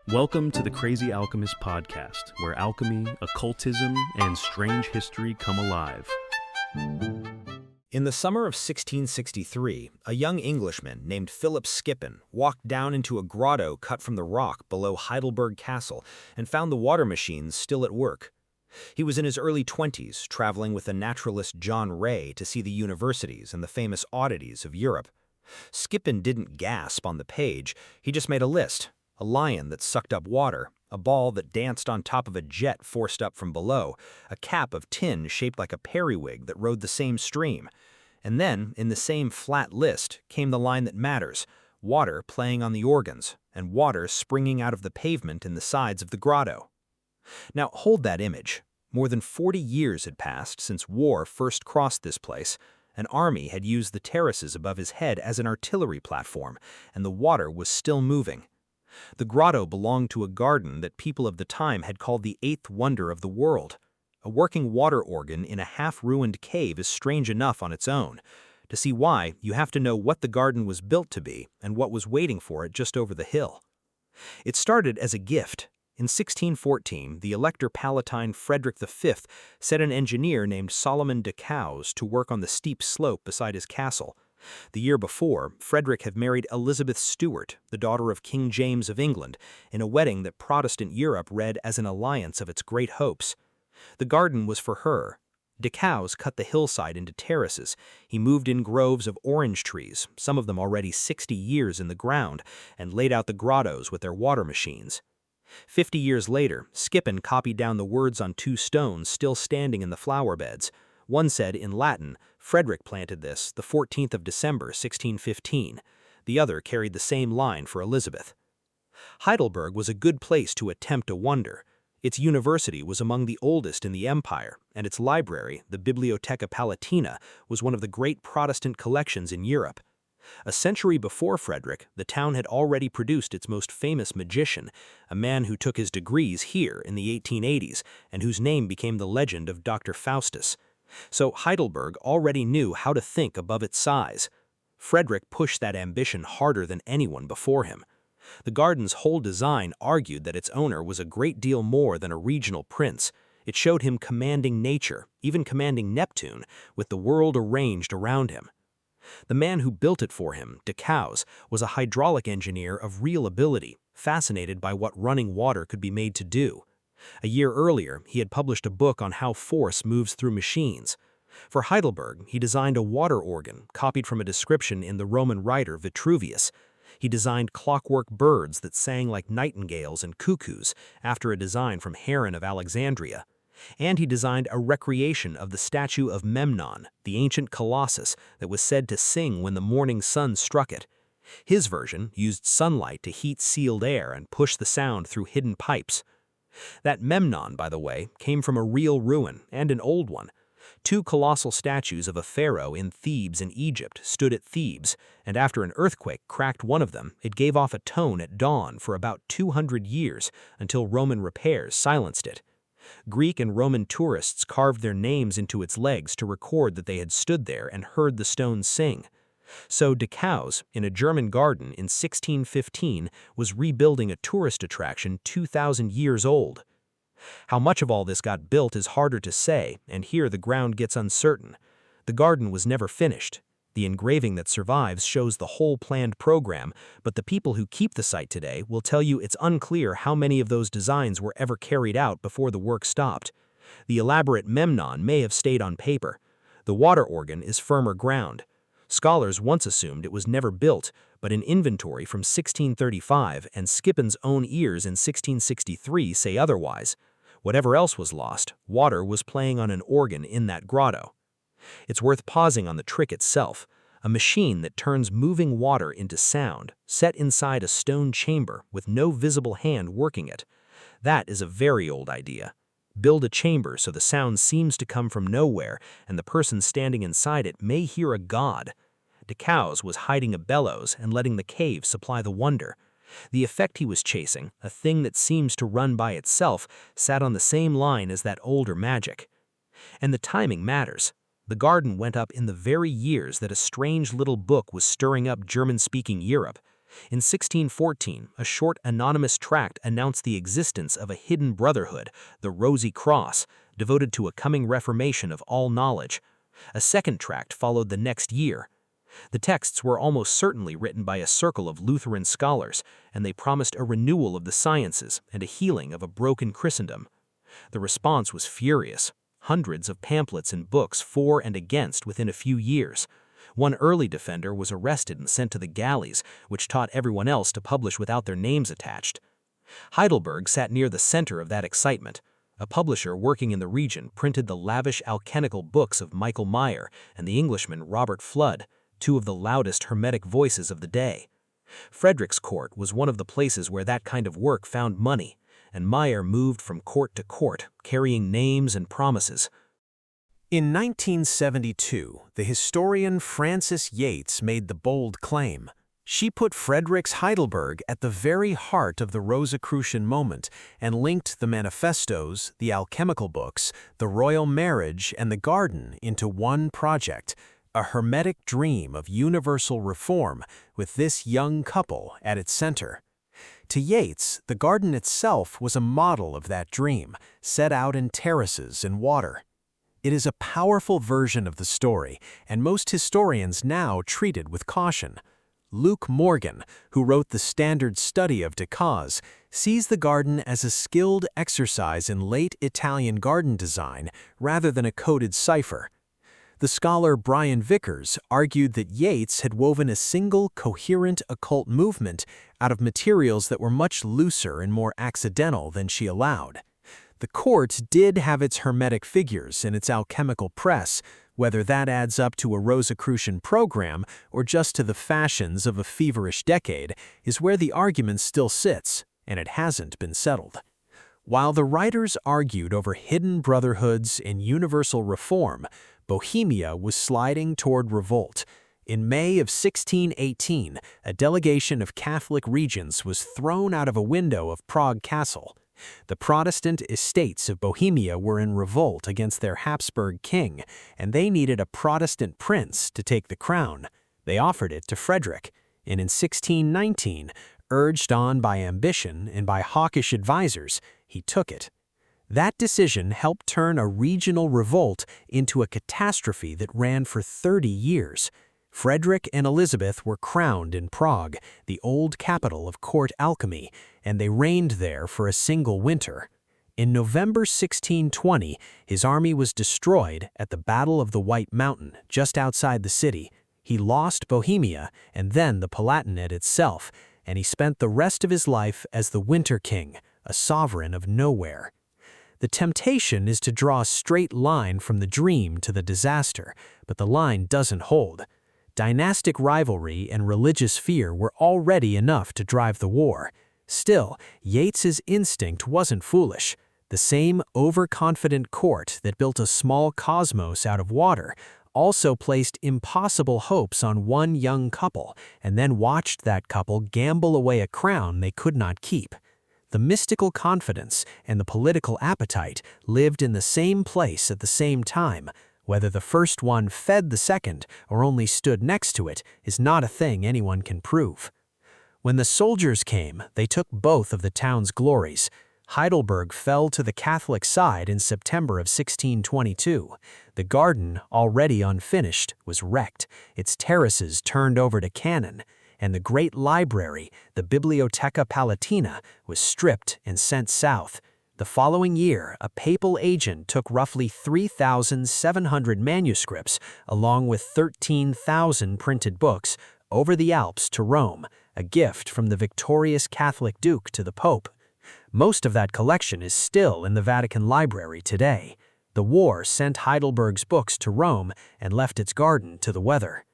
Welcome to the Crazy Alchemist podcast, where alchemy, occultism, and strange history come alive. In the summer of 1663, a young Englishman named Philip Skippon walked down into a grotto cut from the rock below Heidelberg Castle and found the water machines still at work. He was in his early 20s, traveling with the naturalist John Ray to see the universities and the famous oddities of Europe. Skippon didn't gasp on the page, he just made a list. A lion that sucked up water, a ball that danced on top of a jet forced up from below, a cap of tin shaped like a periwig that rode the same stream. And then, in the same flat list, came the line that matters, water playing on the organs, and water springing out of the pavement in the sides of the grotto. Now hold that image. More than 40 years had passed since war first crossed this place. An army had used the terraces above his head as an artillery platform, and the water was still moving. The grotto belonged to a garden that people of the time had called the eighth wonder of the world. A working water organ in a half-ruined cave is strange enough on its own. To see why, you have to know what the garden was built to be and what was waiting for it just over the hill. It started as a gift. In 1614, the Elector Palatine Frederick V set an engineer named Salomon de Caus to work on the steep slope beside his castle. The year before, Frederick had married Elizabeth Stuart, the daughter of King James of England, in a wedding that Protestant Europe read as an alliance of its great hopes. The garden was for her. De Caus cut the hillside into terraces. He moved in groves of orange trees, some of them already 60 years in the ground, and laid out the grottos with their water machines. 50 years later, Skippon copied down the words on two stones still standing in the flower beds. One said in Latin, "Frederick planted this, the 14th of December, 1615. The other carried the same line for Elizabeth. Heidelberg was a good place to attempt a wonder. Its university was among the oldest in the empire, and its library, the Bibliotheca Palatina, was one of the great Protestant collections in Europe. A century before Frederick, the town had already produced its most famous magician, a man who took his degrees here in the 1880s and whose name became the legend of Dr. Faustus. So Heidelberg already knew how to think above its size. Frederick pushed that ambition harder than anyone before him. The garden's whole design argued that its owner was a great deal more than a regional prince. It showed him commanding nature, even commanding Neptune, with the world arranged around him. The man who built it for him, de Caus, was a hydraulic engineer of real ability, fascinated by what running water could be made to do. A year earlier, he had published a book on how force moves through machines. For Heidelberg, he designed a water organ, copied from a description in the Roman writer Vitruvius. He designed clockwork birds that sang like nightingales and cuckoos, after a design from Heron of Alexandria. And he designed a recreation of the statue of Memnon, the ancient colossus that was said to sing when the morning sun struck it. His version used sunlight to heat sealed air and push the sound through hidden pipes. That Memnon, by the way, came from a real ruin, and an old one. Two colossal statues of a pharaoh in Thebes in Egypt stood at Thebes, and after an earthquake cracked one of them, it gave off a tone at dawn for about 200 years until Roman repairs silenced it. Greek and Roman tourists carved their names into its legs to record that they had stood there and heard the stones sing. So de Caus, in a German garden in 1615, was rebuilding a tourist attraction 2,000 years old. How much of all this got built is harder to say, and here the ground gets uncertain. The garden was never finished. The engraving that survives shows the whole planned program, but the people who keep the site today will tell you it's unclear how many of those designs were ever carried out before the work stopped. The elaborate Memnon may have stayed on paper. The water organ is firmer ground. Scholars once assumed it was never built, but an inventory from 1635 and Skippon's own ears in 1663 say otherwise. Whatever else was lost, water was playing on an organ in that grotto. It's worth pausing on the trick itself, a machine that turns moving water into sound, set inside a stone chamber with no visible hand working it. That is a very old idea. Build a chamber so the sound seems to come from nowhere, and the person standing inside it may hear a god. De Caus was hiding a bellows and letting the cave supply the wonder. The effect he was chasing, a thing that seems to run by itself, sat on the same line as that older magic. And the timing matters. The garden went up in the very years that a strange little book was stirring up German-speaking Europe. In 1614, a short anonymous tract announced the existence of a hidden brotherhood, the Rosy Cross, devoted to a coming reformation of all knowledge. A second tract followed the next year. The texts were almost certainly written by a circle of Lutheran scholars, and they promised a renewal of the sciences and a healing of a broken Christendom. The response was furious. Hundreds of pamphlets and books for and against within a few years. One early defender was arrested and sent to the galleys, which taught everyone else to publish without their names attached. Heidelberg sat near the center of that excitement. A publisher working in the region printed the lavish alchemical books of Michael Meyer and the Englishman Robert Flood, two of the loudest Hermetic voices of the day. Frederick's court was one of the places where that kind of work found money, and Meyer moved from court to court, carrying names and promises. In 1972, the historian Frances Yates made the bold claim. She put Frederick's Heidelberg at the very heart of the Rosicrucian moment and linked the manifestos, the alchemical books, the royal marriage, and the garden into one project, a hermetic dream of universal reform with this young couple at its center. To Yates, the garden itself was a model of that dream, set out in terraces and water. It is a powerful version of the story, and most historians now treat it with caution. Luke Morgan, who wrote the standard study of de Caus, sees the garden as a skilled exercise in late Italian garden design rather than a coded cipher. The scholar Brian Vickers argued that Yates had woven a single, coherent occult movement out of materials that were much looser and more accidental than she allowed. The court did have its hermetic figures and its alchemical press. Whether that adds up to a Rosicrucian program or just to the fashions of a feverish decade is where the argument still sits, and it hasn't been settled. While the writers argued over hidden brotherhoods and universal reform, Bohemia was sliding toward revolt. In May of 1618, a delegation of Catholic regents was thrown out of a window of Prague Castle. The Protestant estates of Bohemia were in revolt against their Habsburg king, and they needed a Protestant prince to take the crown. They offered it to Frederick, and in 1619, urged on by ambition and by hawkish advisors, he took it. That decision helped turn a regional revolt into a catastrophe that ran for 30 years. Frederick and Elizabeth were crowned in Prague, the old capital of court alchemy, and they reigned there for a single winter. In November 1620, his army was destroyed at the Battle of the White Mountain, just outside the city. He lost Bohemia and then the Palatinate itself, and he spent the rest of his life as the Winter King, a sovereign of nowhere. The temptation is to draw a straight line from the dream to the disaster, but the line doesn't hold. Dynastic rivalry and religious fear were already enough to drive the war. Still, Yates's instinct wasn't foolish. The same overconfident court that built a small cosmos out of water also placed impossible hopes on one young couple and then watched that couple gamble away a crown they could not keep. The mystical confidence and the political appetite lived in the same place at the same time. Whether the first one fed the second or only stood next to it is not a thing anyone can prove. When the soldiers came, they took both of the town's glories. Heidelberg fell to the Catholic side in September of 1622. The garden, already unfinished, was wrecked, its terraces turned over to cannon, and the great library, the Bibliotheca Palatina, was stripped and sent south. The following year, a papal agent took roughly 3,700 manuscripts, along with 13,000 printed books, over the Alps to Rome, a gift from the victorious Catholic Duke to the Pope. Most of that collection is still in the Vatican Library today. The war sent Heidelberg's books to Rome and left its garden to the weather.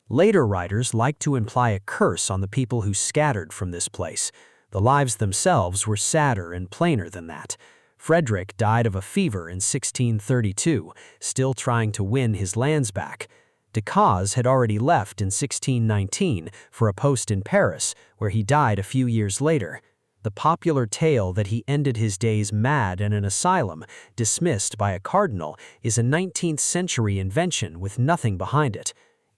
Later writers like to imply a curse on the people who scattered from this place. The lives themselves were sadder and plainer than that. Frederick died of a fever in 1632, still trying to win his lands back. De Caus had already left in 1619 for a post in Paris, where he died a few years later. The popular tale that he ended his days mad in an asylum, dismissed by a cardinal, is a 19th-century invention with nothing behind it.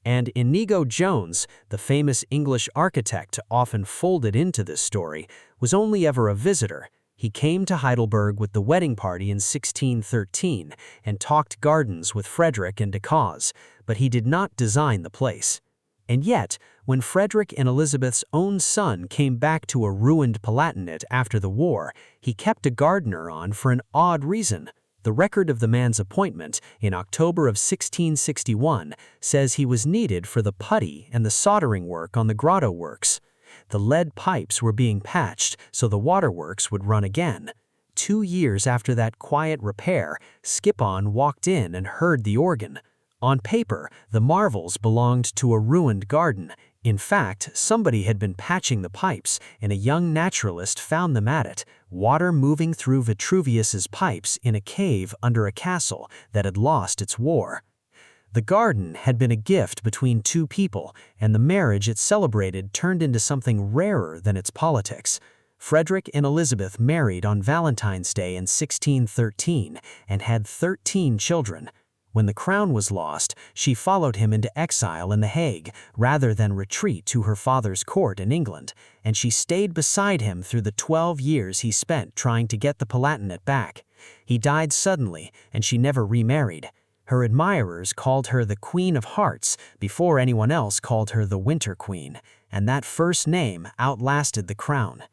And Inigo Jones, the famous English architect often folded into this story, was only ever a visitor. He came to Heidelberg with the wedding party in 1613 and talked gardens with Frederick and de Caus, but he did not design the place. And yet, when Frederick and Elizabeth's own son came back to a ruined palatinate after the war, he kept a gardener on for an odd reason. The record of the man's appointment in October of 1661 says he was needed for the putty and the soldering work on the grotto works. The lead pipes were being patched so the waterworks would run again. 2 years after that quiet repair, Skippon walked in and heard the organ. On paper, the marvels belonged to a ruined garden. In fact, somebody had been patching the pipes, and a young naturalist found them at it, water moving through Vitruvius's pipes in a cave under a castle that had lost its war. The garden had been a gift between two people, and the marriage it celebrated turned into something rarer than its politics. Frederick and Elizabeth married on Valentine's Day in 1613 and had 13 children. When the crown was lost, she followed him into exile in The Hague rather than retreat to her father's court in England, and she stayed beside him through the 12 years he spent trying to get the Palatinate back. He died suddenly, and she never remarried. Her admirers called her the Queen of Hearts before anyone else called her the Winter Queen, and that first name outlasted the crown.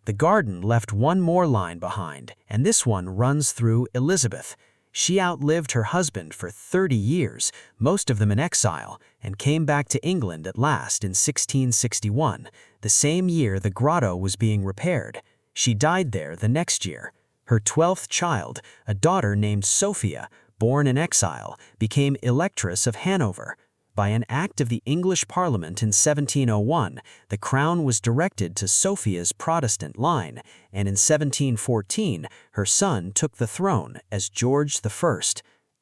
The garden left one more line behind, and this one runs through Elizabeth. She outlived her husband for 30 years, most of them in exile, and came back to England at last in 1661, the same year the grotto was being repaired. She died there the next year. Her 12th child, a daughter named Sophia, born in exile, became Electress of Hanover. By an act of the English Parliament in 1701, the crown was directed to Sophia's Protestant line, and in 1714, her son took the throne as George I.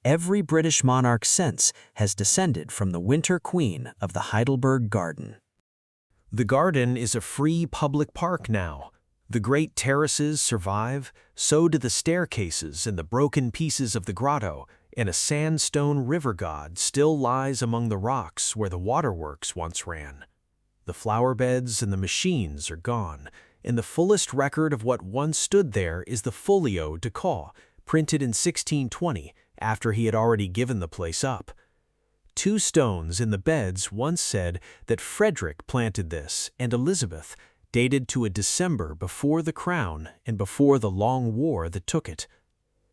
Every British monarch since has descended from the Winter Queen of the Heidelberg Garden. The garden is a free public park now. The great terraces survive, so do the staircases and the broken pieces of the grotto, and a sandstone river god still lies among the rocks where the waterworks once ran. The flower beds and the machines are gone, and the fullest record of what once stood there is the Folio de Caus, printed in 1620, after he had already given the place up. 2 stones in the beds once said that Frederick planted this, and Elizabeth, dated to a December before the crown and before the long war that took it.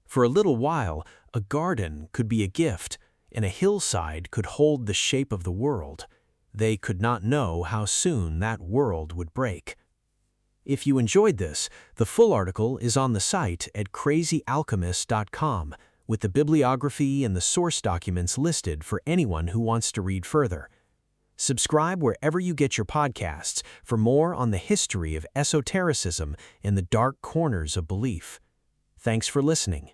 For a little while, a garden could be a gift, and a hillside could hold the shape of the world. They could not know how soon that world would break. If you enjoyed this, the full article is on the site at crazyalchemist.com, with the bibliography and the source documents listed for anyone who wants to read further. Subscribe wherever you get your podcasts for more on the history of esotericism and the dark corners of belief. Thanks for listening.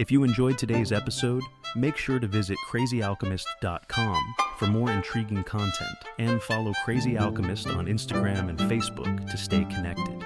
If you enjoyed today's episode, make sure to visit crazyalchemist.com for more intriguing content and follow Crazy Alchemist on Instagram and Facebook to stay connected.